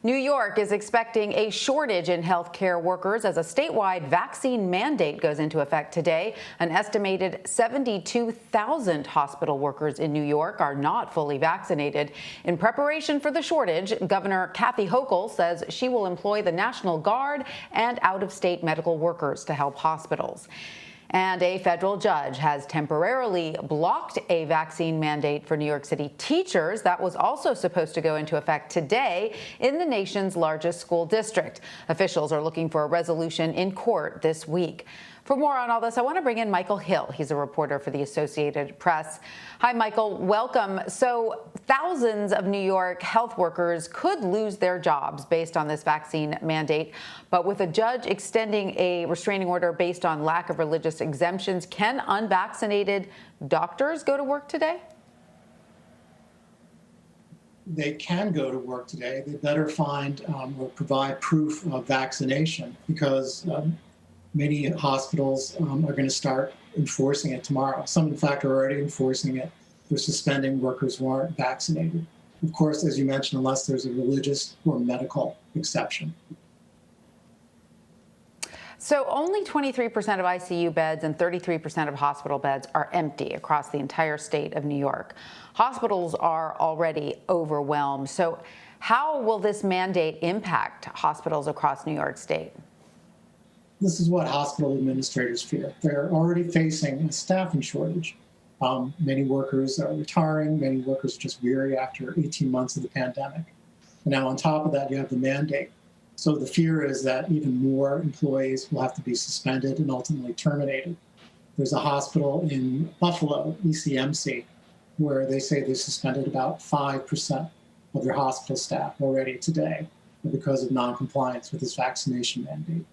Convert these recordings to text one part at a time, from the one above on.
New York is expecting a shortage in healthcare workers as a statewide vaccine mandate goes into effect today. An estimated 72,000 hospital workers in New York are not fully vaccinated. In preparation for the shortage, Governor Kathy Hochul says she will employ the National Guard and out-of-state medical workers to help hospitals. And a federal judge has temporarily blocked a vaccine mandate for New York City teachers that was also supposed to go into effect today in the nation's largest school district. Officials are looking for a resolution in court this week. For more on all this, I want to bring in Michael Hill. He's a reporter for the Associated Press. Hi, Michael. Welcome. So thousands of New York health workers could lose their jobs based on this vaccine mandate. But with a judge extending a restraining order based on lack of religious exemptions, can unvaccinated doctors go to work today? They can go to work today. They better find or provide proof of vaccination because many hospitals are going to start enforcing it tomorrow. Some, in fact, are already enforcing it. They're suspending workers who aren't vaccinated. Of course, as you mentioned, unless there's a religious or medical exception. So only 23% of ICU beds and 33% of hospital beds are empty across the entire state of New York. Hospitals are already overwhelmed. So how will this mandate impact hospitals across New York State? This is what hospital administrators fear. They're already facing a staffing shortage. Many workers are retiring. Many workers are just weary after 18 months of the pandemic. And now on top of that, you have the mandate. So the fear is that even more employees will have to be suspended and ultimately terminated. There's a hospital in Buffalo, ECMC, where they say they suspended about 5% of their hospital staff already today because of noncompliance with this vaccination mandate.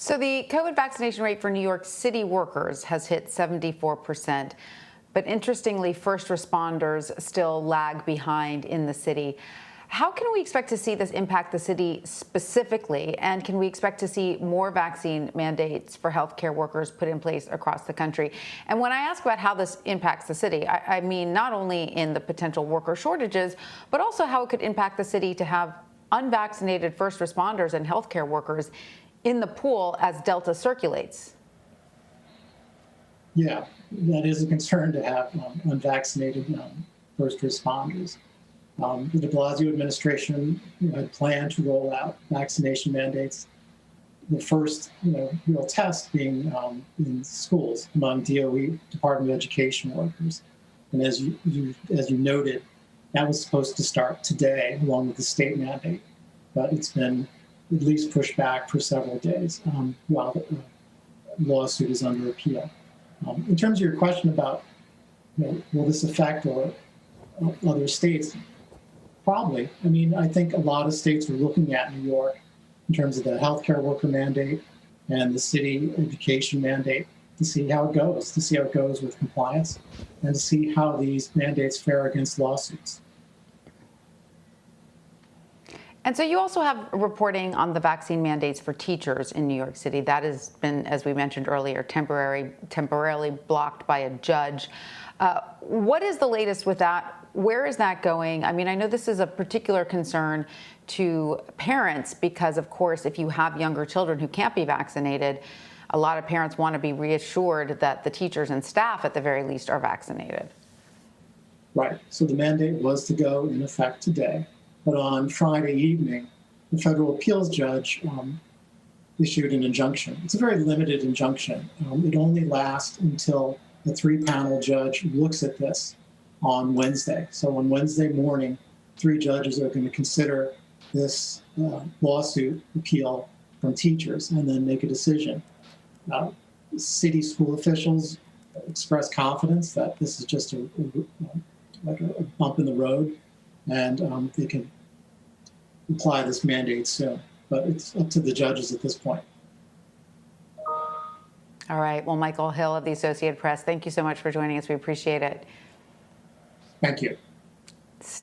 So the COVID vaccination rate for New York City workers has hit 74%. But interestingly, first responders still lag behind in the city. How can we expect to see this impact the city specifically? And can we expect to see more vaccine mandates for healthcare workers put in place across the country? And when I ask about how this impacts the city, I mean not only in the potential worker shortages, but also how it could impact the city to have unvaccinated first responders and healthcare workers in the pool as Delta circulates. Yeah, that is a concern to have unvaccinated first responders. The de Blasio administration had planned to roll out vaccination mandates. The first real test being in schools among DOE, Department of Education workers. And as you noted, that was supposed to start today along with the state mandate, but it's been at least pushed back for several days while the lawsuit is under appeal. In terms of your question about will this affect other states, probably. I mean, I think a lot of states are looking at New York in terms of the healthcare worker mandate and the city education mandate to see how it goes with compliance and to see how these mandates fare against lawsuits. And so you also have reporting on the vaccine mandates for teachers in New York City. That has been, as we mentioned earlier, temporarily blocked by a judge. What is the latest with that? Where is that going? I mean, I know this is a particular concern to parents because, of course, if you have younger children who can't be vaccinated, a lot of parents want to be reassured that the teachers and staff, at the very least, are vaccinated. Right. So the mandate was to go in effect today. But on Friday evening, the federal appeals judge issued an injunction. It's a very limited injunction. It only lasts until the 3-panel judge looks at this on Wednesday. So on Wednesday morning, 3 judges are going to consider this lawsuit appeal from teachers and then make a decision. City school officials express confidence that this is just a bump in the road and they can apply this mandate soon. But it's up to the judges at this point. All right. Well, Michael Hill of the Associated Press, thank you so much for joining us. We appreciate it. Thank you.